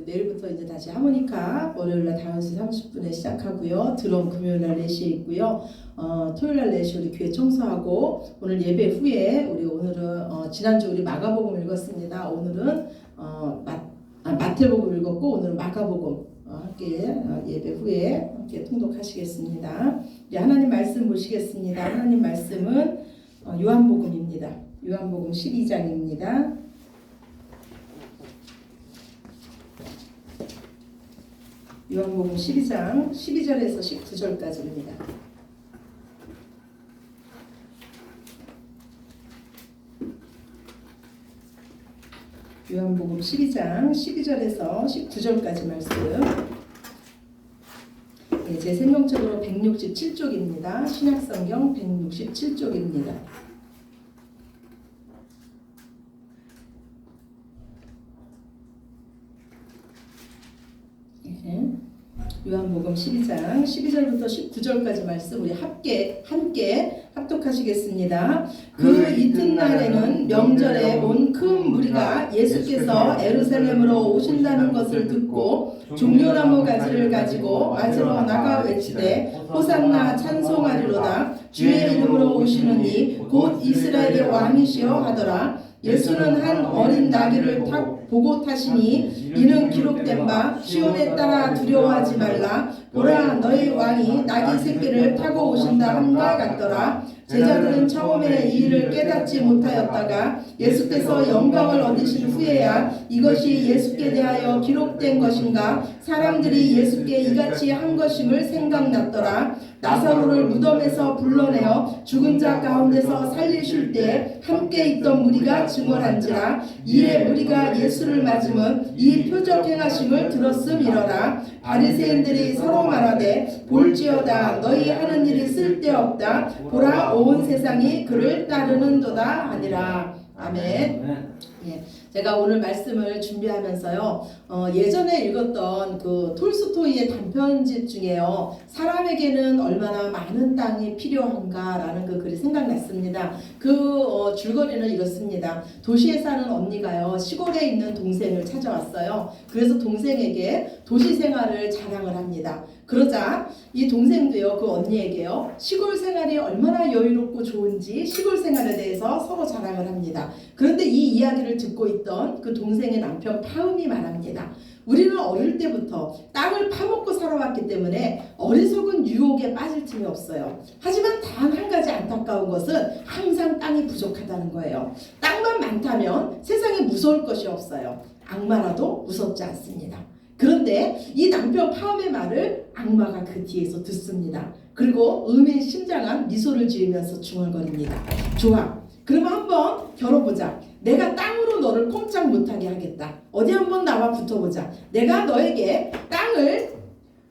내일부터 이제 다시 하모니카 월요일날 5시 30분에 시작하고요. 드럼 금요일날 4시에 있고요. 토요일날 4시 우리 교회 청소하고 오늘 예배 후에 오늘은 지난주 우리 마가복음 읽었습니다. 오늘은 마태복음 읽었고 오늘은 마가복음 함께 예배 후에 함께 통독하시겠습니다. 우리 하나님 말씀 보시겠습니다. 하나님 말씀은 요한복음입니다. 요한복음 12장입니다. 요한복음 12장 12절에서 19절까지입니다. 요한복음 12장 12절에서 19절까지 말씀. 제 생명책으로 167쪽입니다. 신약성경 167쪽입니다. 요한복음 12장 12절부터 19절까지 말씀 우리 함께 합독하시겠습니다. 그 이튿날에는 명절에 온 큰 무리가 예수께서 예루살렘으로 오신다는 것을 듣고 종려나무 가지를 가지고 맞으러 나가 외치되 호산나 찬송하리로다 주의 이름으로 오시는 이 곧 이스라엘의 왕이시여 하더라. 예수는 한 어린 나귀를 보고 타시니 이는 기록된 바 시온에 따라 두려워하지 말라 보라 너희 왕이 나귀 새끼를 타고 오신다 함과 같더라. 제자들은 처음에 이 일을 깨닫지 못하였다가 예수께서 영광을 얻으신 후에야 이것이 예수께 대하여 기록된 것인가 사람들이 예수께 이같이 한 것임을 생각났더라. 나사로를 무덤에서 불러내어 죽은 자 가운데서 살리실 때 함께 있던 무리가 증언한지라. 이에 무리가 예수를 맞으면 이 표적 행하심을 들었음이러라. 바리새인들이 서로 말하되 볼지어다 너희 하는 일이 쓸데없다 보라 온 세상이 그를 따르는도다 하니라. 아멘. 예, 제가 오늘 말씀을 준비하면서요 예전에 읽었던 그 톨스토이의 단편집 중에요 사람에게는 얼마나 많은 땅이 필요한가라는 그 글이 생각났습니다. 그 줄거리는 이렇습니다. 도시에 사는 언니가요 시골에 있는 동생을 찾아왔어요. 그래서 동생에게 도시 생활을 자랑을 합니다. 그러자 이 동생도요 그 언니에게요 시골 생활이 얼마나 여유롭고 좋은지 시골 생활에 대해서 서로 자랑을 합니다. 그런데 이 이야기를 듣고 있던 그 동생의 남편 파음이 말합니다. 우리는 어릴 때부터 땅을 파먹고 살아왔기 때문에 어리석은 유혹에 빠질 틈이 없어요. 하지만 단 한 가지 안타까운 것은 항상 땅이 부족하다는 거예요. 땅만 많다면 세상에 무서울 것이 없어요. 악마라도 무섭지 않습니다. 그런데 이 남편 파음의 말을 악마가 그 뒤에서 듣습니다. 그리고 의미심장한 미소를 지으면서 중얼거립니다. 좋아, 그럼 한번 겨뤄보자. 내가 땅으로 너를 꼼짝 못하게 하겠다. 어디 한번 나와 붙어보자. 내가 너에게 땅을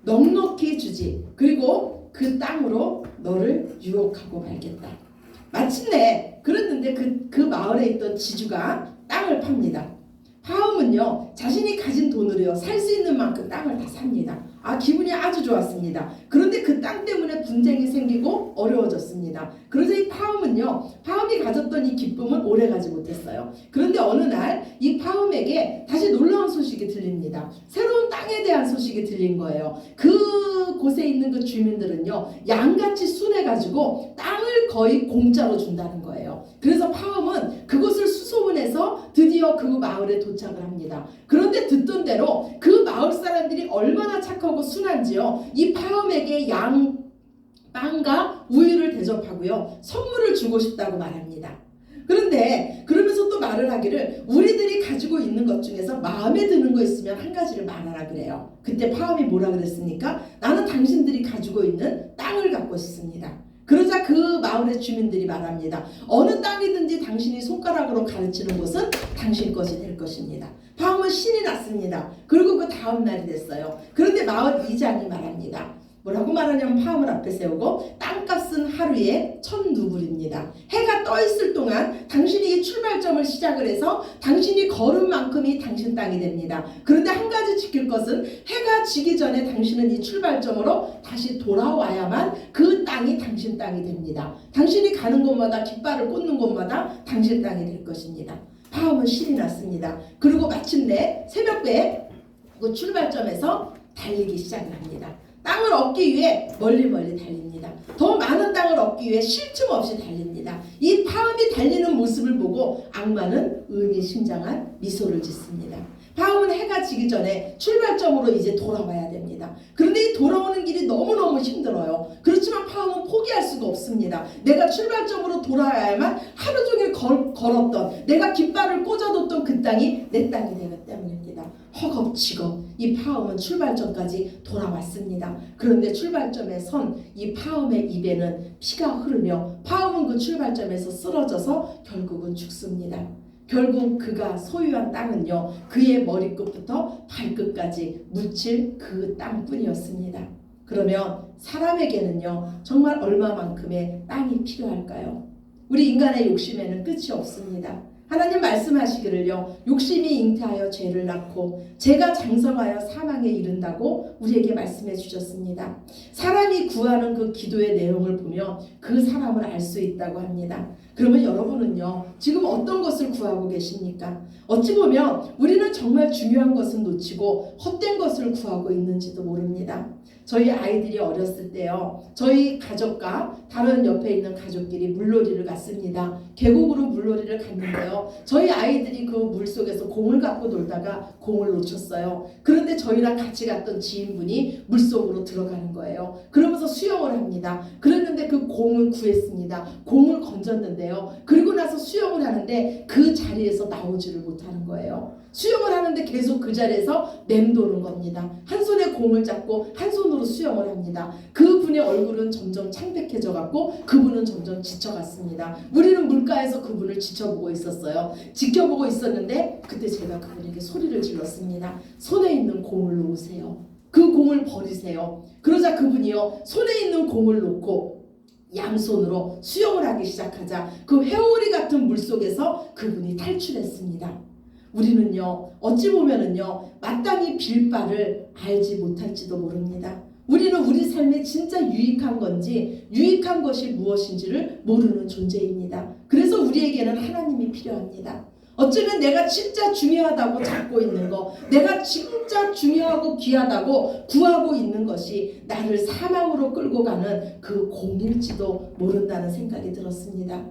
넉넉히 주지. 그리고 그 땅으로 너를 유혹하고 말겠다. 마침내 그랬는데 그 마을에 있던 지주가 땅을 팝니다. 파음은요 자신이 가진 돈으로요 살 수 있는 만큼 땅을 다 삽니다. 기분이 아주 좋았습니다. 그런데 그 땅 때문에 분쟁이 생기고 어려워졌습니다. 그래서 이 파음이 가졌던 이 기쁨은 오래가지 못했어요. 그런데 어느 날 이 파음에게 다시 놀라운 소식이 들립니다. 새로운 땅에 대한 소식이 들린 거예요. 그 곳에 있는 그 주민들은요 양같이 순해가지고 땅을 거의 공짜로 준다는 거예요. 그래서 파음은 그곳을 수소문해서 드디어 그 마을에 도착을 합니다. 그런데 듣던 대로 그 마을 사람들이 얼마나 착하고 순한지요. 이 파음에게 빵과 우유를 대접하고요. 선물을 주고 싶다고 말합니다. 그런데 그러면서 또 말을 하기를 우리들이 가지고 있는 것 중에서 마음에 드는 거 있으면 한 가지를 말하라 그래요. 그때 파음이 뭐라 그랬습니까? 나는 당신들이 가지고 있는 땅을 갖고 싶습니다. 그러자 그 마을의 주민들이 말합니다. 어느 땅이든지 당신이 손가락으로 가르치는 곳은 당신 것이 될 것입니다. 파음은 신이 났습니다. 그리고 그 다음 날이 됐어요. 그런데 마을 이장이 말합니다. 뭐라고 말하냐면 파음을 앞에 세우고 땅값은 하루에 1,000루블입니다. 해가 떠 있을 동안 당신이 출발점을 시작을 해서 당신이 걸은 만큼이 당신 땅이 됩니다. 그런데 한 가지 지킬 것은 해가 지기 전에 당신은 이 출발점으로 다시 돌아와야만 그 땅이 당신 땅이 됩니다. 당신이 가는 곳마다 깃발을 꽂는 곳마다 당신 땅이 될 것입니다. 파음은 신이 났습니다. 그리고 마침내 새벽에 그 출발점에서 달리기 시작을 합니다. 땅을 얻기 위해 멀리 달립니다. 더 많은 땅을 얻기 위해 쉴 틈 없이 달립니다. 이 파음이 달리는 모습을 보고 악마는 의미심장한 미소를 짓습니다. 파음은 해가 지기 전에 출발점으로 이제 돌아와야 됩니다. 그런데 이 돌아오는 길이 너무너무 힘들어요. 그렇지만 파음은 포기할 수가 없습니다. 내가 출발점으로 돌아와야만 하루 종일 걸었던, 내가 깃발을 꽂아뒀던 그 땅이 내 땅이 되기 때문입니다. 허겁지겁 이 파음은 출발점까지 돌아왔습니다. 그런데 출발점에 선 이 파음의 입에는 피가 흐르며 파음은 그 출발점에서 쓰러져서 결국은 죽습니다. 결국 그가 소유한 땅은요, 그의 머리끝부터 발끝까지 묻힐 그 땅뿐이었습니다. 그러면 사람에게는요, 정말 얼마만큼의 땅이 필요할까요? 우리 인간의 욕심에는 끝이 없습니다. 하나님 말씀하시기를요, 욕심이 잉태하여 죄를 낳고 죄가 장성하여 사망에 이른다고 우리에게 말씀해 주셨습니다. 사람이 구하는 그 기도의 내용을 보면 그 사람을 알 수 있다고 합니다. 그러면 여러분은요, 지금 어떤 것을 구하고 계십니까? 어찌 보면 우리는 정말 중요한 것은 놓치고 헛된 것을 구하고 있는지도 모릅니다. 저희 아이들이 어렸을 때요, 저희 가족과 다른 옆에 있는 가족끼리 물놀이를 갔습니다. 계곡으로 물놀이를 갔는데요, 저희 아이들이 그 물속에서 공을 갖고 놀다가 공을 놓쳤어요. 그런데 저희랑 같이 갔던 지인분이 물속으로 들어가는 거예요. 그러면서 수영을 합니다. 그랬는데 그 공을 구했습니다. 공을 건졌는데요, 그리고 나서 수영을 하는데 그 자리에서 나오지를 못하는 거예요. 수영을 하는데 계속 그 자리에서 맴도는 겁니다. 한 손에 공을 잡고 한 손으로 수영을 합니다. 그분의 얼굴은 점점 창백해져 갖고 그분은 점점 지쳐갔습니다. 우리는 물가에서 그분을 지켜보고 있었는데 그때 제가 그분에게 소리를 질렀습니다. 손에 있는 공을 놓으세요. 그 공을 버리세요. 그러자 그분이요, 손에 있는 공을 놓고 양손으로 수영을 하기 시작하자 그 회오리 같은 물속에서 그분이 탈출했습니다. 우리는요, 어찌 보면은요, 마땅히 빌 바를 알지 못할지도 모릅니다. 우리는 우리 삶에 진짜 유익한 건지, 유익한 것이 무엇인지를 모르는 존재입니다. 그래서 우리에게는 하나님이 필요합니다. 어쩌면 내가 진짜 중요하다고 잡고 있는 거, 내가 진짜 중요하고 귀하다고 구하고 있는 것이 나를 사망으로 끌고 가는 그 공일지도 모른다는 생각이 들었습니다.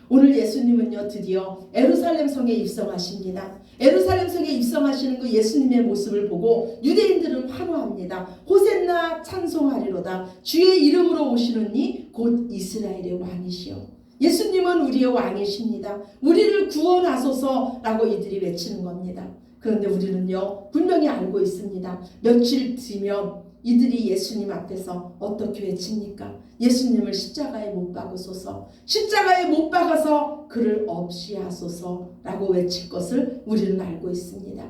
오늘 예수님은요, 드디어 예루살렘 성에 입성하십니다. 예루살렘 성에 입성하시는 그 예수님의 모습을 보고 유대인들은 환호합니다. 호산나 찬송하리로다. 주의 이름으로 오시는 이 곧 이스라엘의 왕이시여. 예수님은 우리의 왕이십니다. 우리를 구원하소서라고 이들이 외치는 겁니다. 그런데 우리는요, 분명히 알고 있습니다. 며칠 뒤면 이들이 예수님 앞에서 어떻게 외칩니까? 예수님을 십자가에 못 박으소서, 십자가에 못 박아서 그를 없이 하소서라고 외칠 것을 우리는 알고 있습니다.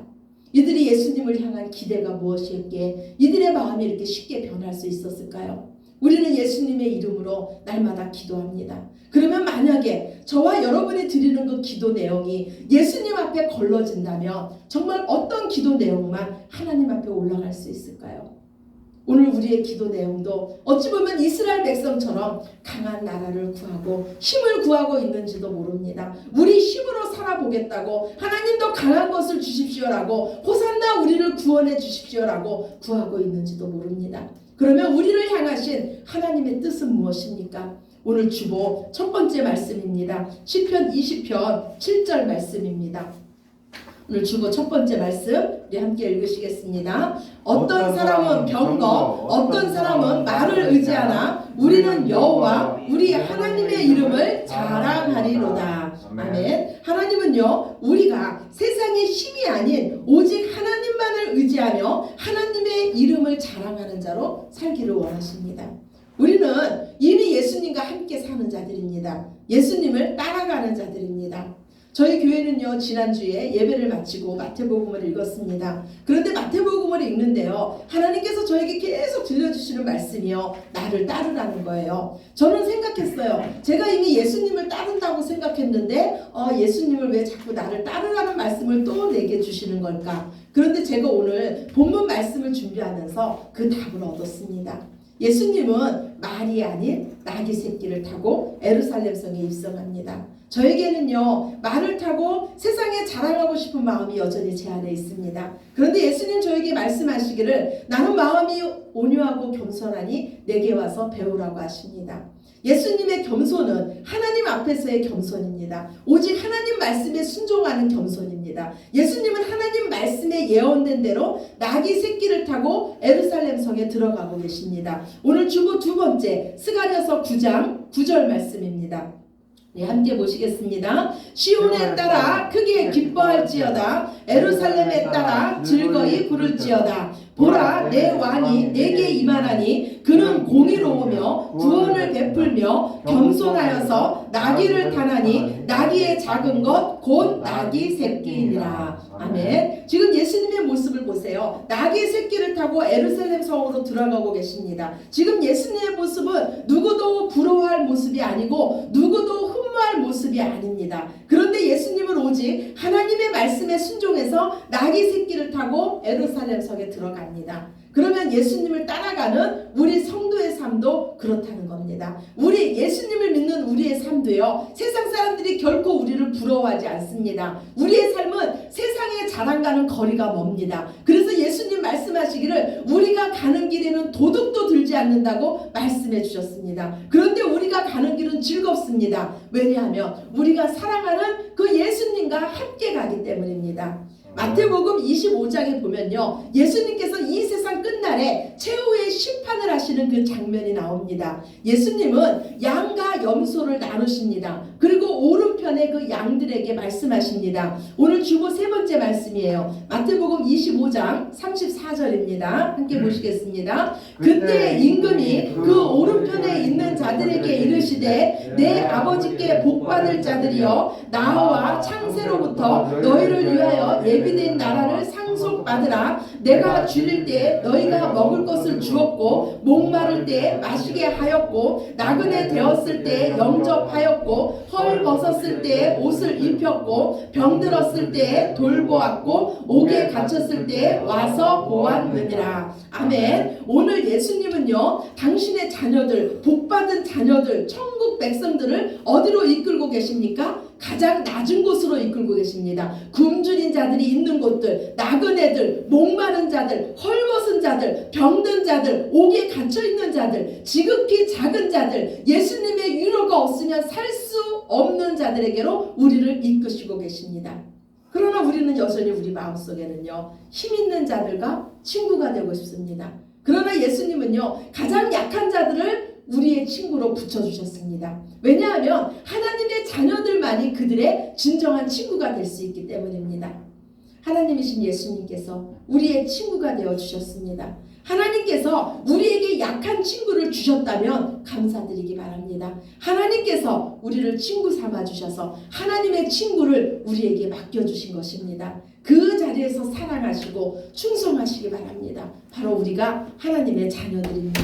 이들이 예수님을 향한 기대가 무엇이었기에 이들의 마음이 이렇게 쉽게 변할 수 있었을까요? 우리는 예수님의 이름으로 날마다 기도합니다. 그러면 만약에 저와 여러분이 드리는 그 기도 내용이 예수님 앞에 걸러진다면 정말 어떤 기도 내용만 하나님 앞에 올라갈 수 있을까요? 오늘 우리의 기도 내용도 어찌 보면 이스라엘 백성처럼 강한 나라를 구하고 힘을 구하고 있는지도 모릅니다. 우리 힘으로 살아보겠다고, 하나님도 강한 것을 주십시오라고, 호산나 우리를 구원해 주십시오라고 구하고 있는지도 모릅니다. 그러면 우리를 향하신 하나님의 뜻은 무엇입니까? 오늘 주보 첫 번째 말씀입니다. 시편 20편 7절 말씀입니다. 오늘 주보 첫 번째 말씀 우리 함께 읽으시겠습니다. 어떤 사람은 병거, 어떤 사람은 말을 의지하나 우리는 여호와 우리 하나님의 이름을 자랑하리로다. 아멘. 하나님은요, 우리가 세상의 힘이 아닌 오직 하나님만을 의지하며 하나님의 이름을 자랑하는 자로 살기를 원하십니다. 우리는 이미 예수님과 함께 사는 자들입니다. 예수님을 따라가는 자들입니다. 저희 교회는요, 지난주에 예배를 마치고 마태복음을 읽었습니다. 그런데 마태복음을 읽는데요, 하나님께서 저에게 계속 들려주시는 말씀이요, 나를 따르라는 거예요. 저는 생각했어요. 제가 이미 예수님을 따른다고 생각했는데 예수님을 왜 자꾸 나를 따르라는 말씀을 또 내게 주시는 걸까? 그런데 제가 오늘 본문 말씀을 준비하면서 그 답을 얻었습니다. 예수님은 말이 아닌 나귀 새끼를 타고 예루살렘 성에 입성합니다. 저에게는요, 말을 타고 세상에 자랑하고 싶은 마음이 여전히 제 안에 있습니다. 그런데 예수님 저에게 말씀하시기를 나는 마음이 온유하고 겸손하니 내게 와서 배우라고 하십니다. 예수님의 겸손은 하나님 앞에서의 겸손입니다. 오직 하나님 말씀에 순종하는 겸손입니다. 예수님은 하나님 말씀에 예언된 대로 나귀 새끼를 타고 예루살렘 성에 들어가고 계십니다. 오늘 주보 두 번째 스가랴서 9장 9절 말씀입니다. 네, 함께 보시겠습니다. 시온에 따라 크게 기뻐할지어다. 예루살렘에 따라 즐거이 부를지어다. 보라, 내 왕이 내게 임하나니 그는 공의로우며 구원을 베풀며 겸손하여서 나귀를 타나니 나귀의 작은 것 곧 나귀 새끼이니라. 아멘. 지금 예수님의 모습을 보세요. 나귀 새끼를 타고 예루살렘 성으로 들어가고 계십니다. 지금 예수님의 모습은 누구도 부러워할 모습이 아니고 누구도 흠모할 모습이 아닙니다. 그런데 예수님은 오직 하나님의 말씀에 순종해서 나귀 새끼를 타고 예루살렘 성에 들어갑니다. 그러면 예수님을 따라가는 우리 성도의 삶도 그렇다는 겁니다. 우리 예수님을 믿는 우리의 삶도요, 세상 사람들이 결코 우리를 부러워하지 않습니다. 우리의 삶은 세상의 자랑과는 거리가 멉니다. 그래서 예수님 말씀하시기를 우리가 가는 길에는 도둑도 들지 않는다고 말씀해 주셨습니다. 그런데 우리가 가는 길은 즐겁습니다. 왜냐하면 우리가 사랑하는 그 예수님과 함께 가기 때문입니다. 마태복음 25장에 보면요, 예수님께서 이 세상 끝날에 최후의 심판을 하시는 그 장면이 나옵니다. 예수님은 양과 염소를 나누십니다. 그리고 오른편에 그 양들에게 말씀하십니다. 오늘 주보 세 번째 말씀이에요. 마태복음 25장 34절입니다. 함께 보시겠습니다. 그때 임금이 그 오른편에 있는 자들에게 이르시되 내 아버지께 복받을 자들이여 나와 창세로부터 너희를 위하여 예비된 나라를 상속받으라. 내가 줄일 때 너희가 먹을 것을 주었고 목마를 때 마시게 하였고 나그네 되었을 때 영접하였고 헐 벗었을 때 옷을 입혔고 병들었을 때 돌보았고 옥에 갇혔을 때 와서 보았느니라. 아멘. 오늘 예수님은요, 당신의 자녀들, 복받은 자녀들, 천국 백성들을 어디로 이끌고 계십니까? 가장 낮은 곳으로 이끌고 계십니다. 굶주린 자들이 있는 곳들, 나그네들, 목마른 자들, 헐벗은 자들, 병든 자들, 옥에 갇혀있는 자들, 지극히 작은 자들, 예수님의 위로가 없으면 살 수 없는 자들에게로 우리를 이끄시고 계십니다. 그러나 우리는 여전히 우리 마음속에는요, 힘 있는 자들과 친구가 되고 싶습니다. 그러나 예수님은요, 가장 약한 자들을 우리의 친구로 붙여주셨습니다. 왜냐하면 하나님의 자녀들만이 그들의 진정한 친구가 될 수 있기 때문입니다. 하나님이신 예수님께서 우리의 친구가 되어주셨습니다. 하나님께서 우리에게 약한 친구를 주셨다면 감사드리기 바랍니다. 하나님께서 우리를 친구 삼아주셔서 하나님의 친구를 우리에게 맡겨주신 것입니다. 그 자리에서 사랑하시고 충성하시기 바랍니다. 바로 우리가 하나님의 자녀들입니다.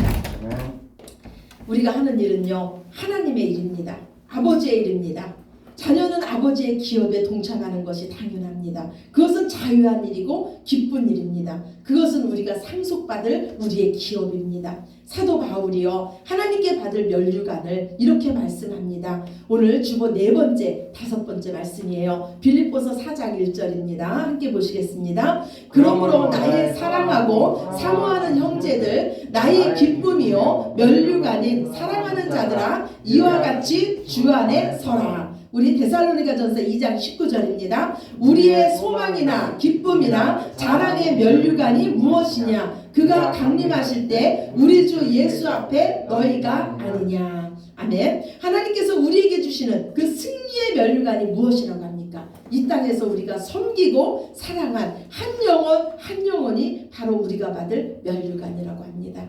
우리가 하는 일은요, 하나님의 일입니다. 아버지의 일입니다. 자녀는 아버지의 기업에 동참하는 것이 당연합니다. 그것은 자유한 일이고 기쁜 일입니다. 그것은 우리가 상속받을 우리의 기업입니다. 사도 바울이요, 하나님께 받을 면류관을 이렇게 말씀합니다. 오늘 주보 네 번째, 다섯 번째 말씀이에요. 빌립보서 4장 1절입니다. 함께 보시겠습니다. 그러므로 나의 사랑하고 사모하는 형제들, 나의 기쁨이요 면류관인 사랑하는 자들아, 이와 같이 주 안에 서라. 우리 데살로니가전서 2장 19절입니다. 우리의 소망이나 기쁨이나 자랑의 면류관이 무엇이냐? 그가 강림하실 때 우리 주 예수 앞에 너희가 아니냐. 아멘. 하나님께서 우리에게 주시는 그 승리의 면류관이 무엇이라고 합니까? 이 땅에서 우리가 섬기고 사랑한 한 영혼이 바로 우리가 받을 면류관이라고 합니다.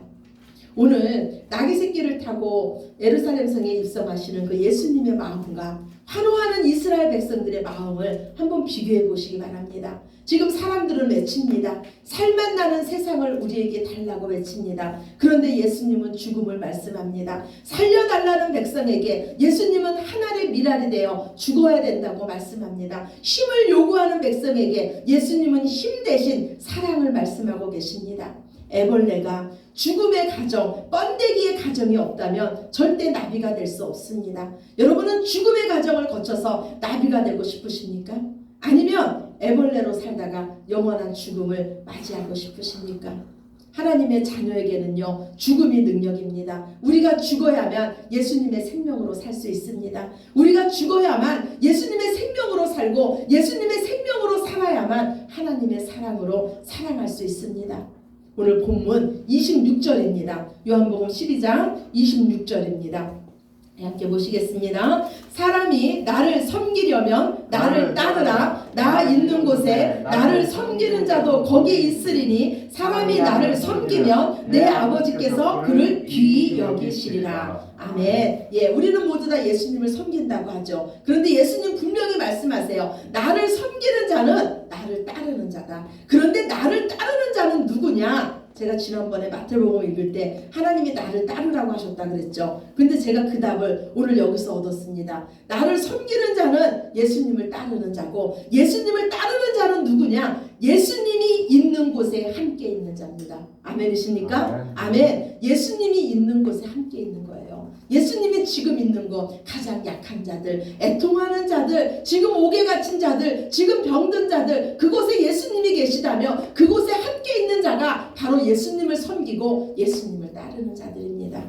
오늘 나귀 새끼를 타고 예루살렘 성에 입성하시는 그 예수님의 마음과 환호하는 이스라엘 백성들의 마음을 한번 비교해 보시기 바랍니다. 지금 사람들은 외칩니다. 살만 나는 세상을 우리에게 달라고 외칩니다. 그런데 예수님은 죽음을 말씀합니다. 살려달라는 백성에게 예수님은 하늘의 미랄이 되어 죽어야 된다고 말씀합니다. 힘을 요구하는 백성에게 예수님은 힘 대신 사랑을 말씀하고 계십니다. 애벌레가 죽음의 가정, 번데기의 가정이 없다면 절대 나비가 될 수 없습니다. 여러분은 죽음의 가정을 거쳐서 나비가 되고 싶으십니까? 아니면 애벌레로 살다가 영원한 죽음을 맞이하고 싶으십니까? 하나님의 자녀에게는요, 죽음이 능력입니다. 우리가 죽어야만 예수님의 생명으로 살 수 있습니다. 우리가 죽어야만 예수님의 생명으로 살고 예수님의 생명으로 살아야만 하나님의 사랑으로 사랑할 수 있습니다. 오늘 본문 26절입니다. 요한복음 12장 26절입니다. 함께 보시겠습니다. 사람이 나를 섬기려면 나를 따르라. 나 있는 곳에 나를 섬기는 자도 거기에 있으리니 사람이 나를 섬기면 내 아버지께서 그를 귀히 여기시리라. 아멘. 예, 우리는 모두 다 예수님을 섬긴다고 하죠. 그런데 예수님 분명히 말씀하세요. 나를 섬기는 자는 나를 따르는 자다. 그런데 나를 따르는 자는 누구냐? 제가 지난번에 마태복음 읽을 때 하나님이 나를 따르라고 하셨다 그랬죠. 근데 제가 그 답을 오늘 여기서 얻었습니다. 나를 섬기는 자는 예수님을 따르는 자고, 예수님을 따르는 자는 누구냐? 예수님이 있는 곳에 함께 있는 자입니다. 아멘이십니까? 아멘. 예수님이 있는 곳에 함께 있는 거예요. 예수님이 지금 있는 곳, 가장 약한 자들, 애통하는 자들, 지금 옥에 갇힌 자들, 지금 병든 자들, 그곳에 예수님이 계시다면 그곳에 함께 있는 자가 바로 예수님을 섬기고 예수님을 따르는 자들입니다.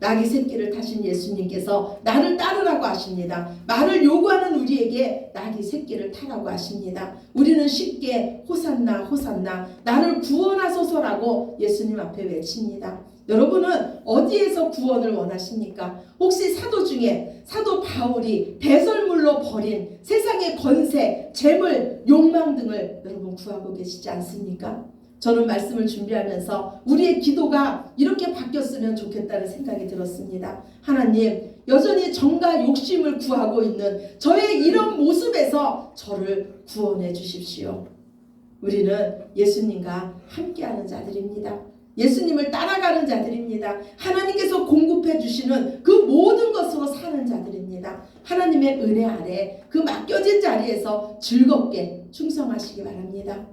나귀 새끼를 타신 예수님께서 나를 따르라고 하십니다. 말을 요구하는 우리에게 나귀 새끼를 타라고 하십니다. 우리는 쉽게 호산나 호산나 나를 구원하소서라고 예수님 앞에 외칩니다. 여러분은 어디에서 구원을 원하십니까? 혹시 사도 중에 사도 바울이 배설물로 버린 세상의 권세, 재물, 욕망 등을 여러분 구하고 계시지 않습니까? 저는 말씀을 준비하면서 우리의 기도가 이렇게 바뀌었으면 좋겠다는 생각이 들었습니다. 하나님, 여전히 정과 욕심을 구하고 있는 저의 이런 모습에서 저를 구원해 주십시오. 우리는 예수님과 함께하는 자들입니다. 예수님을 따라가는 자들입니다. 하나님께서 공급해 주시는 그 모든 것으로 사는 자들입니다. 하나님의 은혜 아래 그 맡겨진 자리에서 즐겁게 충성하시기 바랍니다.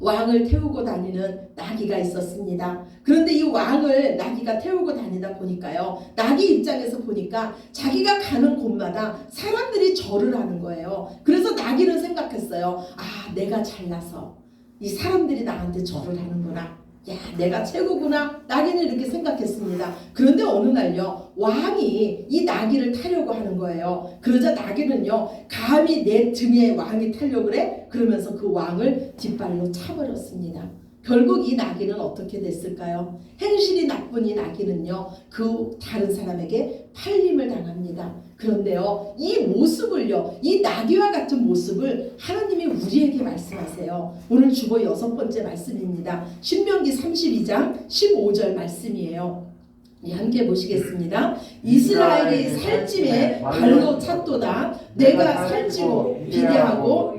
왕을 태우고 다니는 나귀가 있었습니다. 그런데 이 왕을 나귀가 태우고 다니다 보니까요, 나귀 입장에서 보니까 자기가 가는 곳마다 사람들이 절을 하는 거예요. 그래서 나귀는 생각했어요. 아, 내가 잘나서 이 사람들이 나한테 절을 하는구나. 야, 내가 최고구나. 나귀는 이렇게 생각했습니다. 그런데 어느 날요, 왕이 이 나귀를 타려고 하는 거예요. 그러자 나귀는요, 감히 내 등에 왕이 타려고 그래? 그러면서 그 왕을 뒷발로 차버렸습니다. 결국 이 나귀는 어떻게 됐을까요? 행실이 나쁜 이 나귀는요, 그 다른 사람에게 팔림을 당합니다. 그런데요, 이 모습을요, 이 나귀와 같은 모습을 하나님이 우리에게 말씀하세요. 오늘 주보 6번째 말씀입니다. 신명기 32장 15절 말씀이에요. 함께 보시겠습니다. 이스라엘이 살찜에 발로 찼도다. 내가 살찌고 비대하고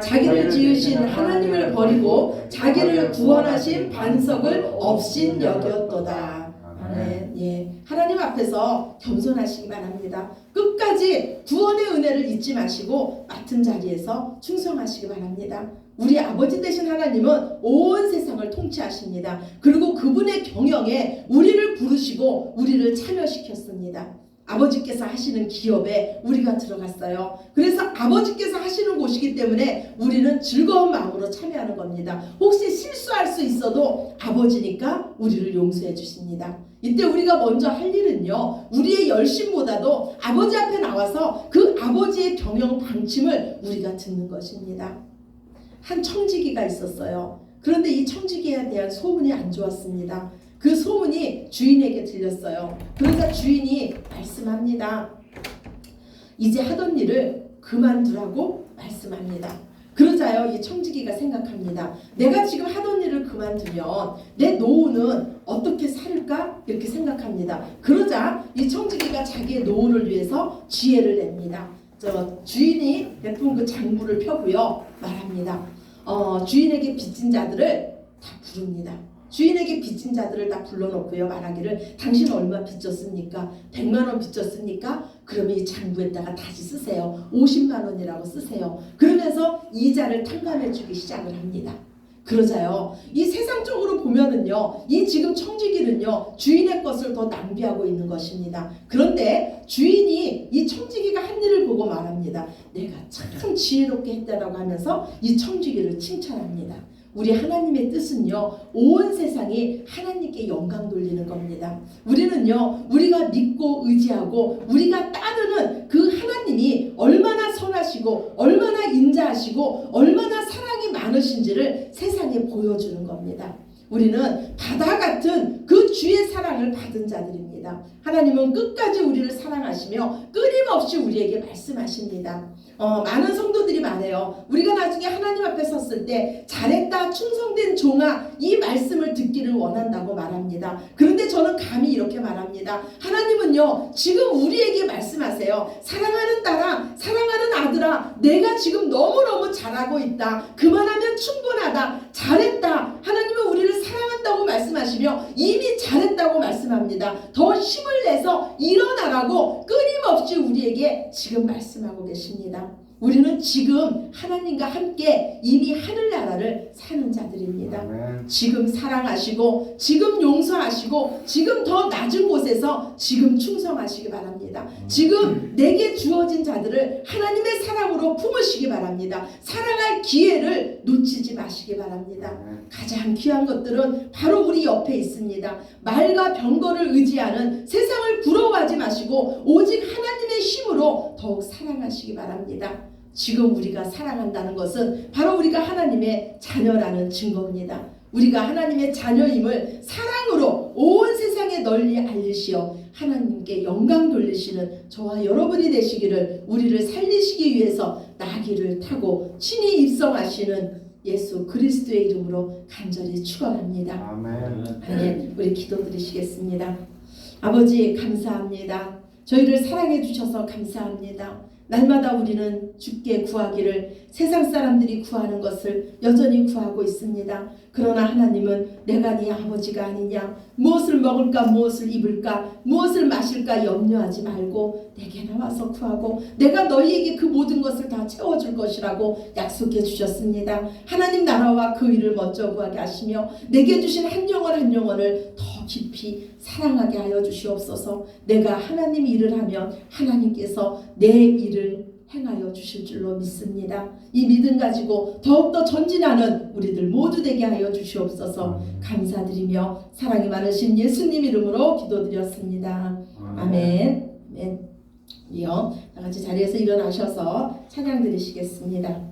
자기를 지으신 하나님을 버리고 자기를 구원하신 반석을 없인 여겼도다. 아멘. 예, 하나님 앞에서 겸손하시기 바랍니다. 끝까지 구원의 은혜를 잊지 마시고 맡은 자리에서 충성하시기 바랍니다. 우리 아버지 되신 하나님은 온 세상을 통치하십니다. 그리고 그분의 경영에 우리를 부르시고 우리를 참여시켰습니다. 아버지께서 하시는 기업에 우리가 들어갔어요. 그래서 아버지께서 하시는 곳이기 때문에 우리는 즐거운 마음으로 참여하는 겁니다. 혹시 실수할 수 있어도 아버지니까 우리를 용서해 주십니다. 이때 우리가 먼저 할 일은요, 우리의 열심보다도 아버지 앞에 나와서 그 아버지의 경영 방침을 우리가 듣는 것입니다. 한 청지기가 있었어요. 그런데 이 청지기에 대한 소문이 안 좋았습니다. 그 소문이 주인에게 들렸어요. 그러자 주인이 말씀합니다. 이제 하던 일을 그만두라고 말씀합니다. 그러자요 이 청지기가 생각합니다. 내가 지금 하던 일을 그만두면 내 노후는 어떻게 살까? 이렇게 생각합니다. 그러자 이 청지기가 자기의 노후를 위해서 지혜를 냅니다. 주인이 베푼 그 장부를 펴고요 말합니다. 주인에게 빚진 자들을 다 부릅니다. 주인에게 빚진 자들을 다 불러놓고요 말하기를 당신 얼마 빚졌습니까? 100만 원 빚졌습니까? 그러면 이 장부에다가 다시 쓰세요. 50만 원이라고 쓰세요. 그러면서 이자를 탕감해주기 시작을 합니다. 그러자요 이 세상적으로 보면은요 이 지금 청지기는요 주인의 것을 더 낭비하고 있는 것입니다. 그런데 주인이 이 청지기가 한 일을 보고 말합니다. 내가 참 지혜롭게 했다라고 하면서 이 청지기를 칭찬합니다. 우리 하나님의 뜻은요 온 세상이 하나님께 영광 돌리는 겁니다. 우리는요 우리가 믿고 의지하고 우리가 따르는 그 하나님이 얼마나 선하시고 얼마나 인자하시고 얼마나 사랑이 많으신지를 세상에 보여주는 겁니다. 우리는 바다 같은 그 주의 사랑을 받은 자들입니다. 하나님은 끝까지 우리를 사랑하시며 끊임없이 우리에게 말씀하십니다. 많은 성도들이 말해요. 우리가 나중에 하나님 앞에 섰을 때 잘했다 충성된 종아 이 말씀을 듣기를 원한다고 말합니다. 그런데 저는 감히 이렇게 말합니다. 하나님은요 지금 우리에게 말씀하세요. 사랑하는 딸아 사랑하는 아들아 내가 지금 너무너무 잘하고 있다. 그만하면 충분하다. 잘했다. 하나님은 우리를 사랑한다고 말씀하시며 이미 잘했다고 말씀합니다. 더 힘을 내서 일어나라고 끊임없이 우리에게 지금 말씀하고 계십니다. 우리는 지금 하나님과 함께 이미 하늘나라를 사는 자들입니다. 지금 사랑하시고 지금 용서하시고 지금 더 낮은 곳에서 지금 충성하시기 바랍니다. 지금 내게 주어진 자들을 하나님의 사랑으로 품으시기 바랍니다. 사랑할 기회를 놓치지 마시기 바랍니다. 가장 귀한 것들은 바로 우리 옆에 있습니다. 말과 병거를 의지하는 세상을 부러워하지 마시고 오직 하나님의 힘으로 더욱 사랑하시기 바랍니다. 지금 우리가 사랑한다는 것은 바로 우리가 하나님의 자녀라는 증거입니다. 우리가 하나님의 자녀임을 사랑으로 온 세상에 널리 알리시어 하나님께 영광 돌리시는 저와 여러분이 되시기를 우리를 살리시기 위해서 나귀를 타고 친히 입성하시는 예수 그리스도의 이름으로 간절히 축원합니다. 아멘. 우리 기도드리시겠습니다. 아버지 감사합니다. 저희를 사랑해 주셔서 감사합니다. 날마다 우리는 주께 구하기를 세상 사람들이 구하는 것을 여전히 구하고 있습니다. 그러나 하나님은 내가 네 아버지가 아니냐, 무엇을 먹을까 무엇을 입을까 무엇을 마실까 염려하지 말고 내게 나와서 구하고 내가 너희에게 그 모든 것을 다 채워줄 것이라고 약속해 주셨습니다. 하나님 나라와 그 일을 먼저 구하게 하시며 내게 주신 한 영혼 한 영혼을 더 깊이 사랑하게 하여 주시옵소서. 내가 하나님 일을 하면 하나님께서 내 일을 행하여 주실 줄로 믿습니다. 이 믿음 가지고 더욱더 전진하는 우리들 모두 되게 하여 주시옵소서. 감사드리며 사랑이 많으신 예수님 이름으로 기도드렸습니다. 아멘. 아멘. 우리요 다 같이 자리에서 일어나셔서 찬양 드리시겠습니다.